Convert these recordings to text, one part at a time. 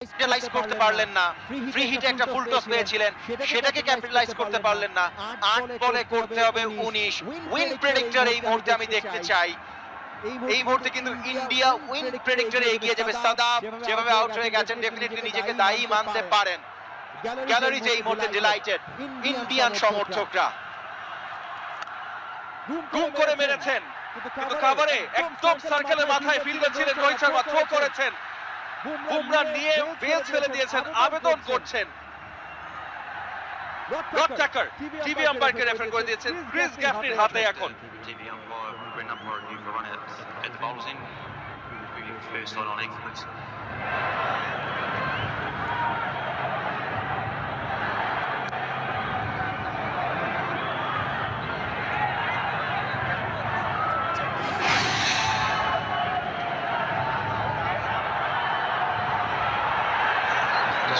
Capitalise করতে পারলেন না। ফ্রি হিটে একটা ফুল টস পেয়েছিলেন, সেটাকে ক্যাপিটালাইজ করতে পারলেন না। ৮ বলে করতে হবে ১৯। উইন প্রেডিক্টর এই মুহূর্তে আমি দেখতে চাই। এই মুহূর্তে কিন্তু ইন্ডিয়া উইন প্রেডিক্টরে এগিয়ে যাবে। সাদাব যেভাবে আউট হয়ে গেছেন, ডেফিনেটলি নিজেকে দায়ী মানতে পারেন। গ্যালারিতে এই মুহূর্তে ডিলাইটেড ইন্ডিয়ান সমর্থকরা। গুম করে মেরেছেন, কিন্তু কাভারে একদম সার্কেলের মাথায় ফিল্ডার ছিলেন রোহিত শর্মা, থ্রো করেছেন। বুমরা নিয়ে বেলস ফেলে দিয়েছেন, আবেদন করছেন। রড টাকার টিভি আম্পায়ারকে রেফার করে দিয়েছেন, ক্রিস গ্যাফনির হাতে এখন। TV umpire, green umpire, you for running at the bowls in. First line on England.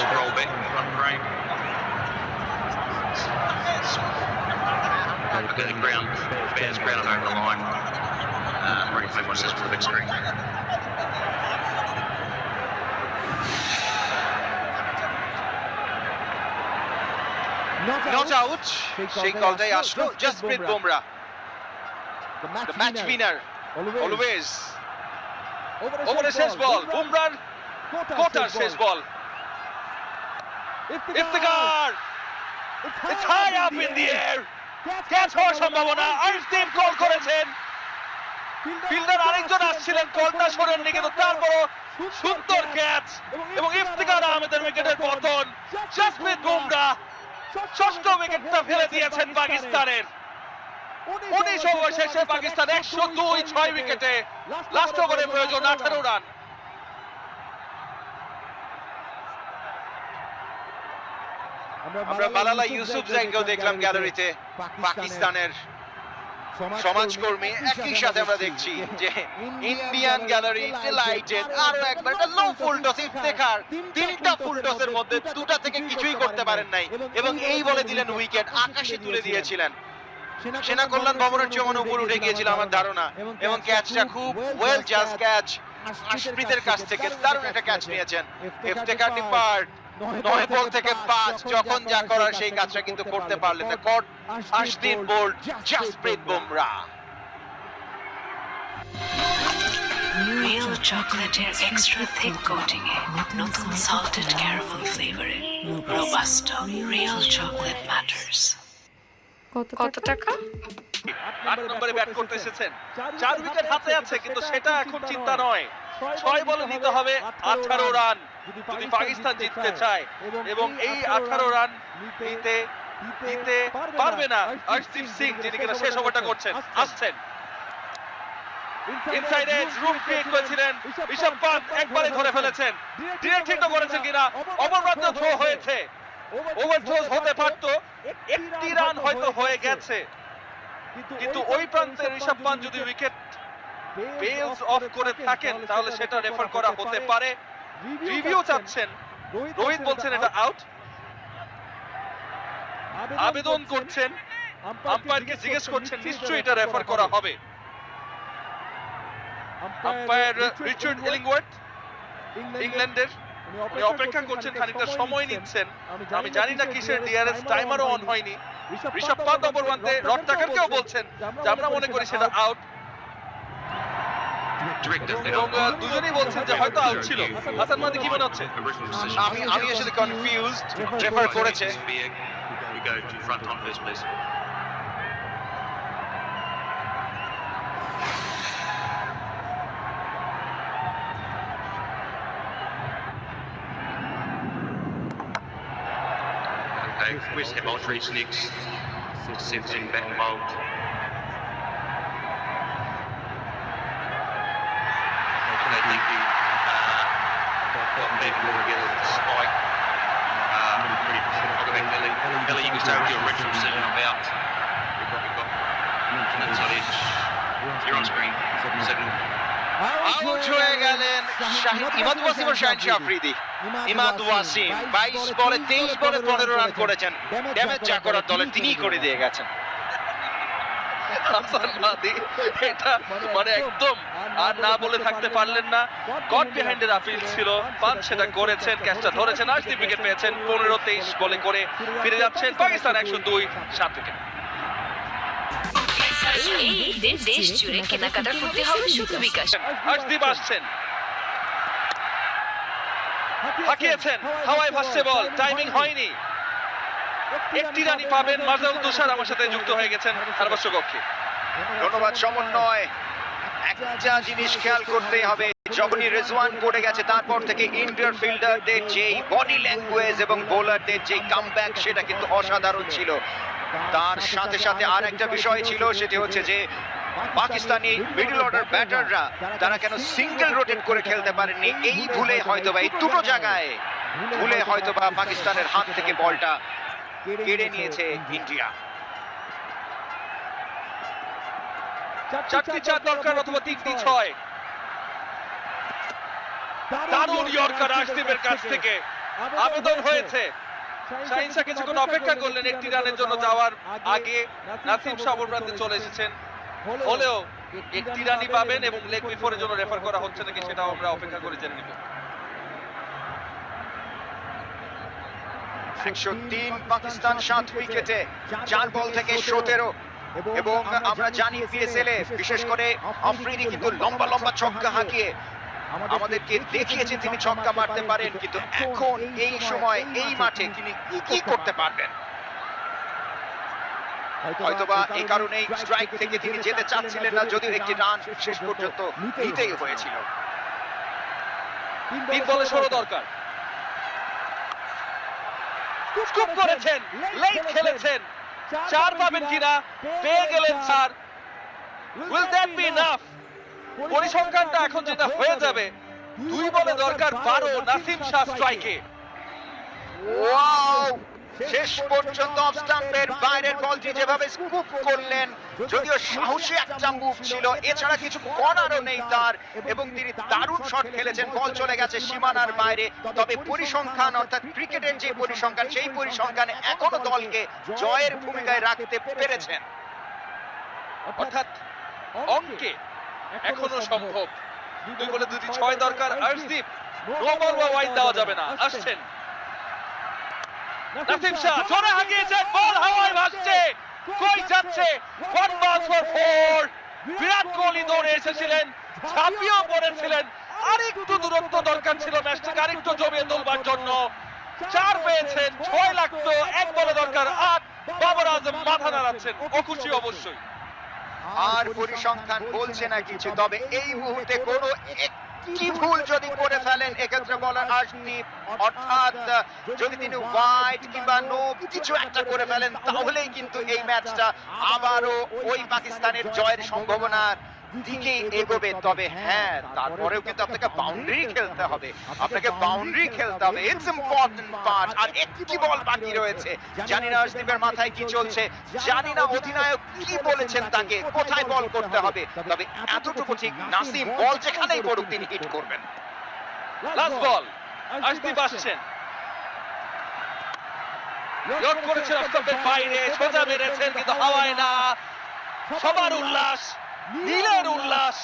Scroll back, front frame. Look at the ground, bears grounded over the line. Ready to watch this for the big screen. Not out, সেই কলটাই আসলো। Jasprit Bumrah, the match winner always. ওভারের শেষ ball, বুমরার কোটার শেষ বল। Iftikhar, it's high up in the air, catch হওয়ার সম্ভাবনা। আর্শদীপ কল করেছেন, ফিল্ডার আরেকজন আসছিলেন, কলটা সরেননি, কিন্তু তারপরও সুন্দর ক্যাচ এবং ইফতিকার আহমেদের উইকেটের পতন। জসপ্রীত বুমরা ষষ্ঠ উইকেটটা ফেলে দিয়েছেন পাকিস্তানের। ১৯ ওভার শেষে পাকিস্তান ১০২ ৬ উইকেটে। লাস্ট ওভারে প্রয়োজন ১৮ রান। আমরা মালালা ইউসুফজাইকেও দেখলাম গ্যালারিতে, পাকিস্তানের সমাজকর্মী। একই সাথে আমরা দেখছি যে ইন্ডিয়ান গ্যালারি ডিলাইটেড। আরো একবার একটা লো ফুল টস, ইফতেখার তিনটা ফুল টসের মধ্যে দুটা থেকে কিছুই করতে পারেন নাই এবং এই বলে দিলেন উইকেট, আকাশে তুলে দিয়েছিলেন। সেনা কল্যাণ ভবনের চেয়ে উপর উঠে গিয়েছিল আমার ধারণা, এবং ক্যাচটা খুব ওয়েল জাজ ক্যাচ। আশপ্রীতের কাছ থেকে দারুণ একটা ক্যাচ নিয়েছেন। ইফতেখার ডিপার্ট ৯ বল থেকে ৫, যখন যা করার সেই কাজটা কিন্তু করতে পারলেন না। Caught Arshdeep bowled, Jasprit Bumrah. Real চকলেটের এক্সট্রা থিক কোটিং এ নতুন সল্টেড ক্যারামেল ফ্লেভারে রোবাস্টা রিয়েল চকলেট ম্যাটার্স। কত টাকা? ৮ নম্বরে ব্যাট করতে এসেছেন, ৪ উইকেট হাতে আছে, কিন্তু সেটা এখন চিন্তা নয়। ৬ বলে নিতে হবে ১৮ রান যদি পাকিস্তান জিততে চায়, এবং এই ১৮ রান দিতে পারবে না আর্শদীপ সিং, যিনি কিনা শেষ ওভারটা করছেন। আসছেন ইনসাইড এজ, রুম ক্রিয়েট করেছিলেন ঋষভ পান্ত, একবারে ধরে ফেলেছেন। ডিরেক্ট হিটও করেছেন কিনা, অবমাত্র থ্রো হয়েছে। ওভার থ্রোজ হতে পারতো, একটি রান হয়তো হয়ে গেছে, কিন্তু ওই প্রান্তে ঋষভ পান্ত যদি উইকেট বেলস অফ করে থাকেন তাহলে সেটা রেফার করা হতে পারে। রিভিউ চাচ্ছেন, রোহিত বলছেন এটা আউট। আবেদন করছেন, আম্পায়ারকে জিজ্ঞেস করছেন, নিশ্চয়ই এটা রেফার করা হবে। আম্পায়ার রিচার্ড ইলিংওয়ার্থ, ইংল্যান্ডের, উনি অপেক্ষা করছেন, খানিকটা সময় নিচ্ছেন। আমি জানি না কিসের ডিআরএস টাইমারও অন হয়নি। ঋষভ পান্ত নম্বর 1-তে রড টাকারকেও বলছেন যে আমরা মনে করি সেটা আউট, এবং দুজনেই বলছেন যে হয়তো আউট ছিল। হাসান মাহদি কি মনে হচ্ছে? আমি আসলে কনফিউজড, রেফার করেছে। We go to front on first, please. Okay, West Ham Aldridge next. 17 back bowled. Okay, thank you. Got back more against the spike. I'll go back to Billy, you can start with your original decision about. We've got inside edge. You're on screen. Signal. Out হয়ে গেলেন ইমাদ ওয়াসিম ও শাহিন শাহ আফ্রিদি। ইমাদ ওয়াসিম 22 বলে 23 বলে 15 run করেছেন। Damage যা করার দলে তিনিই করে দিয়ে গেছেন। হাসান মাহদি, এটা মানে একদম আর না বলে থাকতে পারলেন না। গড বিহাইন্ডের আপিল ছিল, পাঁচ সেটা করেছেন, ক্যাচটা ধরেছেন, আর্শদীপ উইকেট পেয়েছেন। 15-23 বলে করে ফিরে যাচ্ছেন পাকিস্তান 102, 7 উইকেট। এই ঈদে দেশ জুড়ে কেনাকাটা করতে হবে শুধু বিকাশ। আর্শদীপ আসছেন, হাঁকিয়েছেন, হাওয়ায় ভাসছে বল, টাইমিং হয়নি। একটি রানই পাবেন। মাজাউল তুষার আমার সাথে যুক্ত হয়ে গেছেন ধারাভাষ্য কক্ষে। ধন্যবাদ সমন্বয়। একটা জিনিস খেয়াল করতেই হবে, যখনই রেজওয়ান পড়ে গেছে তারপর থেকে ইন্ডিয়ার ফিল্ডারদের যেই বডি ল্যাঙ্গুয়েজ এবং বোলারদের যেই কামব্যাক সেটা কিন্তু অসাধারণ ছিল। তার সাথে সাথে আর একটা বিষয় ছিল, সেটি হচ্ছে যে পাকিস্তানি মিডল অর্ডার ব্যাটাররা তারা কেন সিঙ্গেল রোটেট করে খেলতে পারেননি। এই ভুলে হয়তোবা এই দুটো জায়গায় ভুলে হয়তোবা পাকিস্তানের হাত থেকে বলটা কেড়ে নিয়েছে ইন্ডিয়া। 4টি 4 দরকার অথবা 3টি 6। দারুণ ইয়র্কার আর্শদীপের কাছ থেকে আবেদন হয়েছে। শাহিন শাহ কিছুক্ষণ অপেক্ষা করলেন একটি রানের জন্য যাওয়ার আগে। নাসিম শাহ অবপ্রান্তে চলে এসেছেন, হলেও একটি রানই পাবেন এবং লেগ বিফোরের জন্য রেফার করা হচ্ছে নাকি সেটাও আমরা অপেক্ষা করে জেনে নিব। 103 পাকিস্তান 7 উইকেটে, 4 বল থেকে 17। এবং আমরা জানি পিএসএল এ বিশেষ করে আফ্রিদি কিন্তু লম্বা লম্বা ছক্কা হাঁকিয়ে আমাদেরকে দেখিয়েছেন তিনি ছক্কা মারতে পারেন, কিন্তু এখন এই সময় এই মাঠে তিনি কি করতে পারবেন। হয়তোবা এই কারণেই স্ট্রাইক থেকে তিনি যেতে চাচ্ছিলেন না, যদিও একটি রান শেষ পর্যন্ত নিতেই হয়েছিল। 3 বলে 16 দরকার। স্কুপ করেছেন, লেগ খেলেছেন, 4 পাবেন কিনা, পেয়ে গেলেন 4। Will that be enough? পরিসংখ্যানটা এখন যেটা হয়ে যাবে, 2 বলে দরকার 12, নাসিম শাহ স্ট্রাইকে। ওয়াও! শেষ পর্যন্ত অফ স্টাম্পের বাইরের বলটি যেভাবে স্কুপ করলেন, যদিও সাহসী একটা মুভ ছিল, এছাড়া কিছু করারও নেই তার, এবং তিনি দারুণ শট খেলেছেন। বল চলে গেছে সীমানার বাইরে, তবে পরিসংখ্যান অর্থাৎ ক্রিকেটের যে পরিসংখ্যান সেই পরিসংখ্যানে এখনো দলকে জয়ের ভূমিকায় রাখতে পেরেছেন। অর্থাৎ অঙ্কে এখনো সম্ভব। 2 বলে 2টি 6 দরকার আর্শদীপ। নো বল বা ওয়াইড দেওয়া যাবে না। আসছেন নাসিম শাহ, জোরে হাঁকিয়েছেন, বল হাওয়ায় ভাসছে, কই যাচ্ছে? 1 বল ফর 4। বিরাট কোহলি দৌড়ে এসেছিলেন, ঝাঁপিয়েও পড়েছিলেন। আরেকটু দূরত্ব দরকার ছিল ম্যাচটাকে আরেকটু জমিয়ে তোলবার জন্য। 4 পেয়েছেন, 6 লাগতো, 1 বলে দরকার 8। বাবর আজম মাথা নাড়াচ্ছেন, ও খুশি অবশ্যই। আর পরিসংখ্যান বলছে না কিছু, তবে এই মুহূর্তে কোনো একটি ভুল যদি করে ফেলেন এক্ষেত্রে বলার আর্শদীপ, অর্থাৎ যদি তিনি ওয়াইড কিংবা নো কিছু একটা করে ফেলেন, তাহলেই কিন্তু এই ম্যাচটা আবারও ওই পাকিস্তানের জয়ের সম্ভাবনার দিকে এগোবে। তবে হ্যাঁ, তারপরেও কিন্তু আপনাকে বাউন্ডারি খেলতে হবে, ইটস ইম্পর্টেন্ট পার্ট। আর একটি বল বাকি রয়েছে, জানি না আর্শদীপের মাথায় কি চলছে, জানি না অধিনায়ক কি বলেছেন তাকে কোথায় বল করতে হবে, তবে এতটুকু ঠিক, নাসিম বল যেখানেই পড়ুক তিনি হিট করবেন। লাস্ট বল, আর্শদীপ আসছেন, ইয়র্ক করেছেন স্টম্পের বাইরে, সোজা মেরেছেন কিন্তু হাওয়ায় না। সবার উল্লাস, নীলের উল্লাস,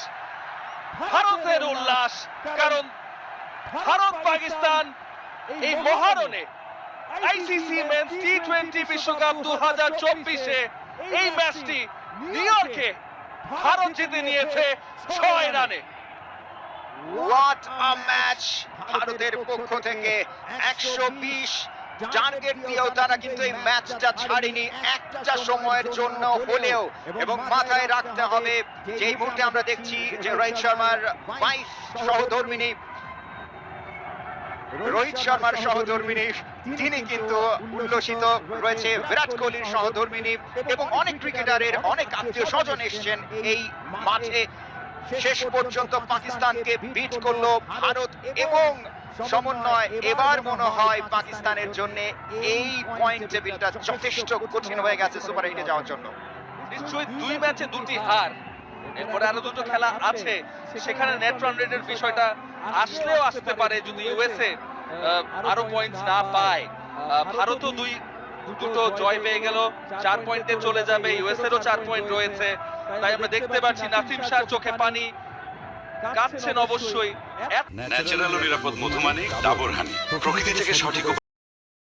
ভারতের উল্লাস, কারণ ভারত পাকিস্তান এই মহারণে আইসিসি মেন্স টি20 বিশ্বকাপ 2024-এ এই ম্যাচটি নিউ ইয়র্কে ভারত জিতে নিয়েছে 6 রানে। What a match! ভারতের পক্ষ থেকে 120 টার্গেট দিয়েও তারা কিন্তু এই ম্যাচটা ছাড়েনি একটা সময়ের জন্য হলেও। এবং মাথায় রাখতে হবে যে এই মুহূর্তে আমরা দেখছি যে রোহিত শর্মার সহধর্মিনী তিনি কিন্তু উল্লসিত রয়েছে, বিরাট কোহলির সহধর্মিনী এবং অনেক ক্রিকেটারের অনেক আত্মীয় স্বজন এসছেন এই মাঠে। শেষ পর্যন্ত পাকিস্তানকে বিট করলো ভারত এবং সমন্বয়। এবার মনে হয় পাকিস্তানের জন্য এই পয়েন্ট টেবিলটা যথেষ্ট কঠিন হয়ে গেছে সুপার 8-এ যাওয়ার জন্য। নিশ্চয়ই 2 ম্যাচে 2টি হার, এরপরে আরো 2টো খেলা আছে, সেখানে নেট রান রেটের বিষয়টা আসলেও আসতে পারে যদি ইউএসএ আরো পয়েন্টস না পায়। ভারতও 2 দুটো জয় পেয়ে গেল, 4 পয়েন্টে চলে যাবে। ইউএস এরও 4 পয়েন্ট রয়েছে। তাই আমরা দেখতে পাচ্ছি নাসিম শাহ চোখে পানি, কাঁদছেন অবশ্যই। ন্যাচারাল ও নিরাপদ মধু মানে ডাবর হানি, প্রকৃতি থেকে সঠিক